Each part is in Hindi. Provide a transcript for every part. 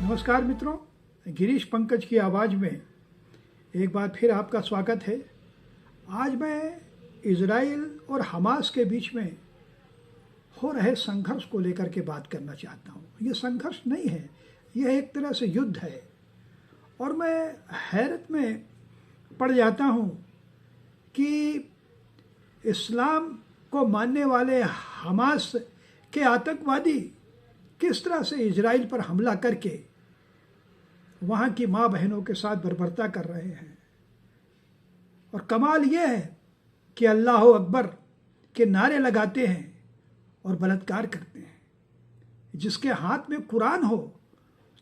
नमस्कार मित्रों, गिरीश पंकज की आवाज़ में एक बार फिर आपका स्वागत है। आज मैं इज़राइल और हमास के बीच में हो रहे संघर्ष को लेकर के बात करना चाहता हूँ। ये संघर्ष नहीं है, यह एक तरह से युद्ध है और मैं हैरत में पड़ जाता हूँ कि इस्लाम को मानने वाले हमास के आतंकवादी किस तरह से इजराइल पर हमला करके वहाँ की माँ बहनों के साथ बर्बरता कर रहे हैं। और कमाल यह है कि अल्लाह अकबर के नारे लगाते हैं और बलात्कार करते हैं। जिसके हाथ में कुरान हो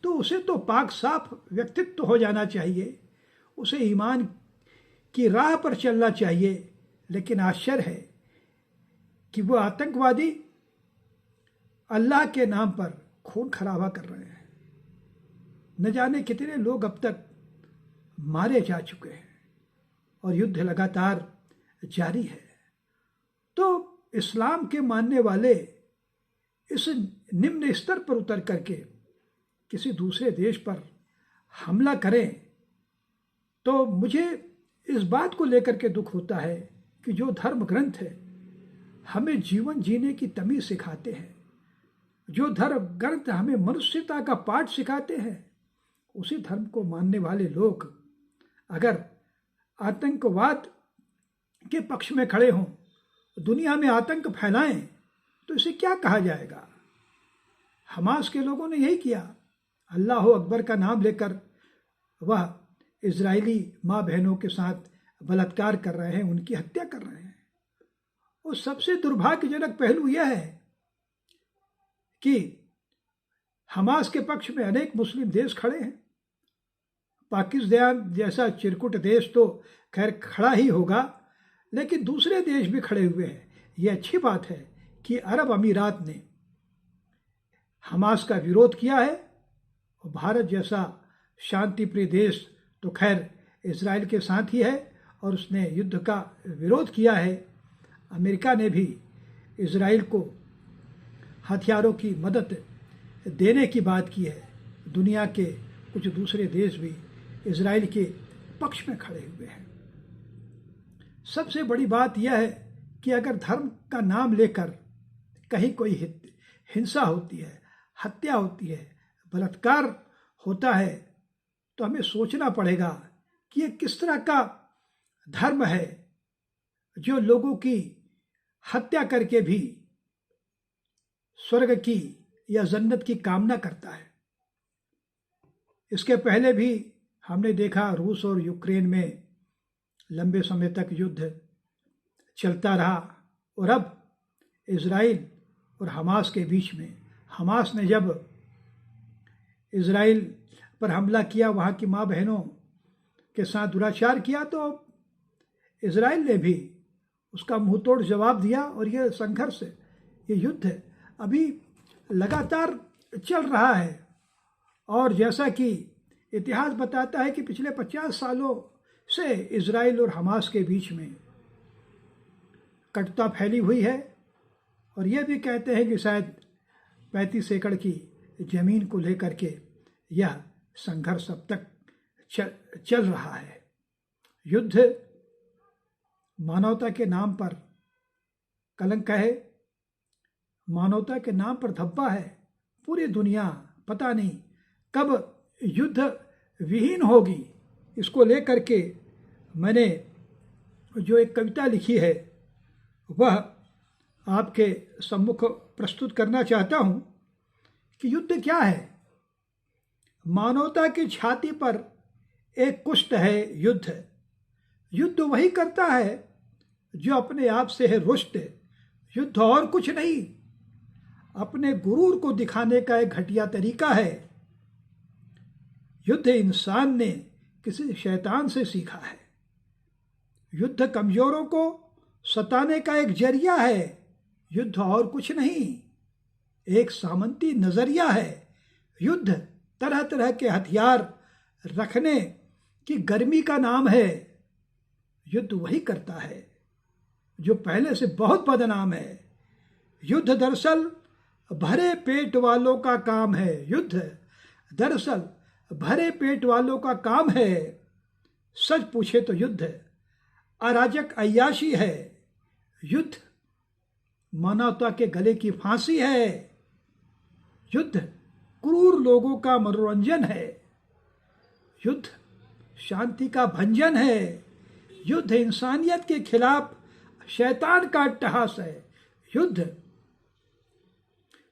तो उसे तो पाक साफ व्यक्तित्व हो जाना चाहिए, उसे ईमान की राह पर चलना चाहिए। लेकिन आश्चर्य है कि वो आतंकवादी अल्लाह के नाम पर खून खराबा कर रहे हैं। न जाने कितने लोग अब तक मारे जा चुके हैं और युद्ध लगातार जारी है। तो इस्लाम के मानने वाले इस निम्न स्तर पर उतर करके किसी दूसरे देश पर हमला करें तो मुझे इस बात को लेकर के दुख होता है कि जो धर्म ग्रंथ है हमें जीवन जीने की तमीज़ सिखाते हैं, जो धर्म ग्रंथ हमें मनुष्यता का पाठ सिखाते हैं, उसी धर्म को मानने वाले लोग अगर आतंकवाद के पक्ष में खड़े हों, दुनिया में आतंक फैलाएं, तो इसे क्या कहा जाएगा। हमास के लोगों ने यही किया। अल्लाह अकबर का नाम लेकर वह इजरायली माँ बहनों के साथ बलात्कार कर रहे हैं, उनकी हत्या कर रहे हैं। और सबसे दुर्भाग्यजनक पहलू यह है कि हमास के पक्ष में अनेक मुस्लिम देश खड़े हैं। पाकिस्तान जैसा चिरकुट देश तो खैर खड़ा ही होगा, लेकिन दूसरे देश भी खड़े हुए हैं। ये अच्छी बात है कि अरब अमीरात ने हमास का विरोध किया है और भारत जैसा शांति प्रिय देश तो खैर इजराइल के साथ ही है और उसने युद्ध का विरोध किया है। अमेरिका ने भी इजराइल को हथियारों की मदद देने की बात की है। दुनिया के कुछ दूसरे देश भी इजराइल के पक्ष में खड़े हुए हैं। सबसे बड़ी बात यह है कि अगर धर्म का नाम लेकर कहीं कोई हिंसा होती है, हत्या होती है, बलात्कार होता है, तो हमें सोचना पड़ेगा कि ये किस तरह का धर्म है जो लोगों की हत्या करके भी स्वर्ग की या जन्नत की कामना करता है। इसके पहले भी हमने देखा रूस और यूक्रेन में लंबे समय तक युद्ध चलता रहा और अब इजराइल और हमास के बीच में हमास ने जब इजराइल पर हमला किया, वहाँ की माँ बहनों के साथ दुराचार किया, तो इजराइल ने भी उसका मुंहतोड़ जवाब दिया। और ये संघर्ष, ये युद्ध अभी लगातार चल रहा है। और जैसा कि इतिहास बताता है कि पिछले 50 सालों से इजराइल और हमास के बीच में कटुता फैली हुई है। और ये भी कहते हैं कि शायद 35 एकड़ की ज़मीन को लेकर के यह संघर्ष अब तक चल रहा है। युद्ध मानवता के नाम पर कलंक है, मानवता के नाम पर धब्बा है। पूरी दुनिया पता नहीं कब युद्ध विहीन होगी। इसको लेकर के मैंने जो एक कविता लिखी है वह आपके सम्मुख प्रस्तुत करना चाहता हूँ कि युद्ध क्या है। मानवता की छाती पर एक कुष्ठ है युद्ध। युद्ध वही करता है जो अपने आप से है रुष्ट। युद्ध और कुछ नहीं, अपने गुरूर को दिखाने का एक घटिया तरीका है। युद्ध इंसान ने किसी शैतान से सीखा है। युद्ध कमजोरों को सताने का एक जरिया है। युद्ध और कुछ नहीं, एक सामंती नजरिया है। युद्ध तरह तरह के हथियार रखने की गर्मी का नाम है। युद्ध वही करता है जो पहले से बहुत बदनाम है। युद्ध दरअसल भरे पेट वालों का काम है। युद्ध दरअसल भरे पेट वालों का काम है, सच पूछे तो युद्ध अराजक अय्याशी है, युद्ध मानवता के गले की फांसी है, युद्ध क्रूर लोगों का मनोरंजन है, युद्ध शांति का भंजन है, युद्ध इंसानियत के खिलाफ शैतान का अट्टहास है, युद्ध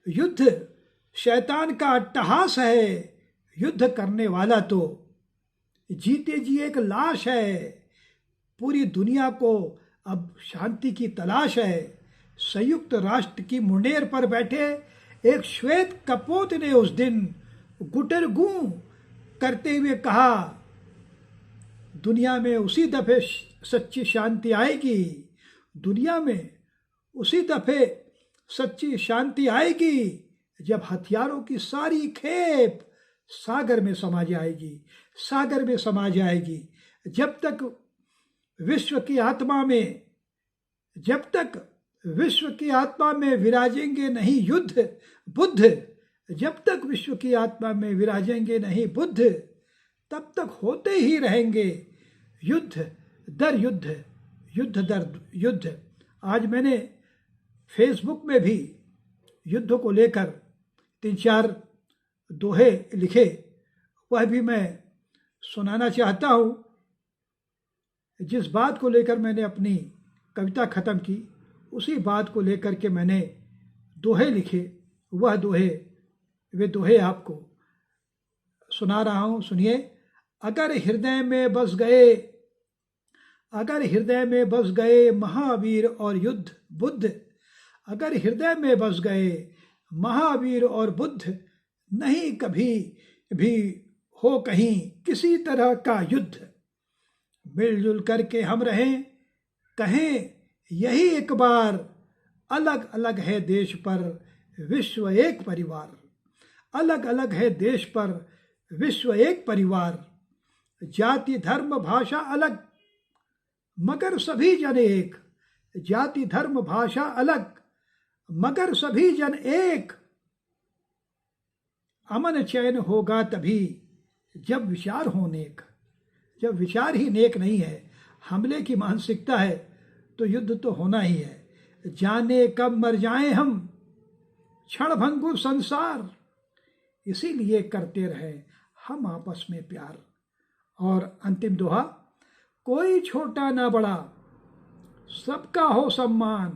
युद्ध शैतान का अट्टहास है। युद्ध करने वाला तो जीते जी एक लाश है। पूरी दुनिया को अब शांति की तलाश है। संयुक्त राष्ट्र की मुंडेर पर बैठे एक श्वेत कपोत ने उस दिन गुटरगू करते हुए कहा, दुनिया में उसी दफे सच्ची शांति आएगी, दुनिया में उसी दफे सच्ची शांति आएगी जब हथियारों की सारी खेप सागर में समा जाएगी, सागर में समा जाएगी। जब तक विश्व की आत्मा में, जब तक विश्व की आत्मा में विराजेंगे नहीं युद्ध बुद्ध, जब तक विश्व की आत्मा में विराजेंगे नहीं बुद्ध, तब तक होते ही रहेंगे युद्ध दर युद्ध, युद्ध दर युद्ध। आज मैंने फेसबुक में भी युद्ध को लेकर 3-4 दोहे लिखे, वह भी मैं सुनाना चाहता हूँ। जिस बात को लेकर मैंने अपनी कविता ख़त्म की, उसी बात को लेकर के मैंने दोहे लिखे। वह दोहे, वे दोहे आपको सुना रहा हूँ, सुनिए। अगर हृदय में बस गए, अगर हृदय में बस गए महावीर और युद्ध बुद्ध, अगर हृदय में बस गए महावीर और बुद्ध, नहीं कभी भी हो कहीं किसी तरह का युद्ध। मिलजुल करके हम रहें, कहें यही एक बार, अलग अलग है देश पर विश्व एक परिवार, अलग अलग है देश पर विश्व एक परिवार। जाति धर्म भाषा अलग मगर सभी जन एक, जाति धर्म भाषा अलग मगर सभी जन एक। अमन चैन होगा तभी जब विचार हो नेक, जब विचार ही नेक नहीं है, हमले की मानसिकता है, तो युद्ध तो होना ही है। जाने कब मर जाएं हम, क्षण भंगुर संसार, इसीलिए करते रहे हम आपस में प्यार। और अंतिम दोहा, कोई छोटा ना बड़ा सबका हो सम्मान,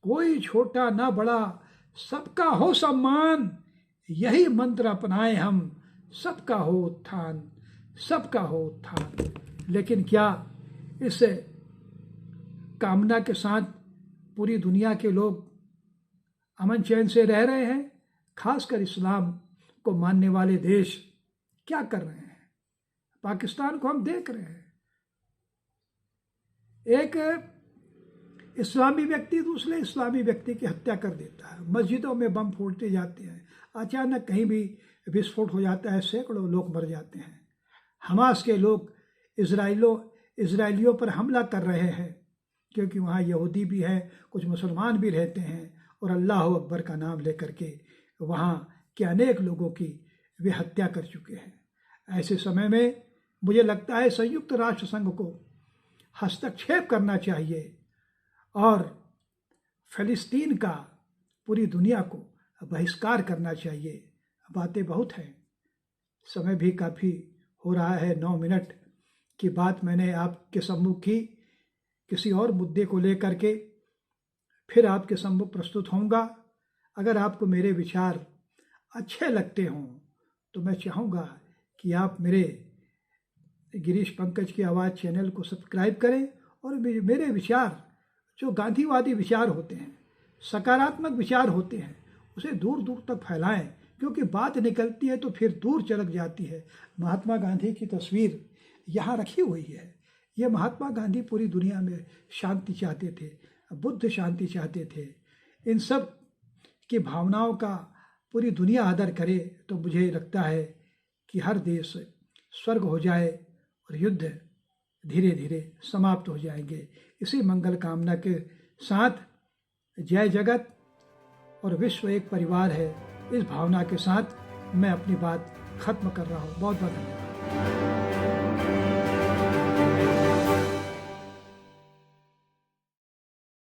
कोई छोटा ना बड़ा सबका हो सम्मान, यही मंत्र अपनाए हम, सबका हो उत्थान, सबका हो उत्थान। लेकिन क्या इस कामना के साथ पूरी दुनिया के लोग अमन चैन से रह रहे हैं? खासकर इस्लाम को मानने वाले देश क्या कर रहे हैं? पाकिस्तान को हम देख रहे हैं, एक इस्लामी व्यक्ति दूसरे इस्लामी व्यक्ति की हत्या कर देता है, मस्जिदों में बम फोड़ते जाते हैं, अचानक कहीं भी विस्फोट हो जाता है, सैकड़ों लोग मर जाते हैं। हमास के लोग इजराइलियों पर हमला कर रहे हैं, क्योंकि वहाँ यहूदी भी हैं, कुछ मुसलमान भी रहते हैं, और अल्लाह अकबर का नाम लेकर के वहाँ के अनेक लोगों की वे हत्या कर चुके हैं। ऐसे समय में मुझे लगता है संयुक्त राष्ट्र संघ को हस्तक्षेप करना चाहिए और फ़लस्तीन का पूरी दुनिया को बहिष्कार करना चाहिए। बातें बहुत हैं, समय भी काफ़ी हो रहा है, 9 मिनट की बात मैंने आपके सम्मुख की। किसी और मुद्दे को लेकर के फिर आपके सम्मुख प्रस्तुत होऊंगा। अगर आपको मेरे विचार अच्छे लगते हों तो मैं चाहूँगा कि आप मेरे गिरीश पंकज की आवाज़ चैनल को सब्सक्राइब करें और मेरे विचार जो गांधीवादी विचार होते हैं, सकारात्मक विचार होते हैं, उसे दूर दूर तक फैलाएं, क्योंकि बात निकलती है तो फिर दूर चलक जाती है। महात्मा गांधी की तस्वीर यहाँ रखी हुई है। ये महात्मा गांधी पूरी दुनिया में शांति चाहते थे, बुद्ध शांति चाहते थे। इन सब की भावनाओं का पूरी दुनिया आदर करे तो मुझे लगता है कि हर देश स्वर्ग हो जाए और युद्ध धीरे धीरे समाप्त हो जाएंगे। इसी मंगल कामना के साथ जय जगत और विश्व एक परिवार है, इस भावना के साथ मैं अपनी बात ख़त्म कर रहा हूँ। बहुत बहुत धन्यवाद।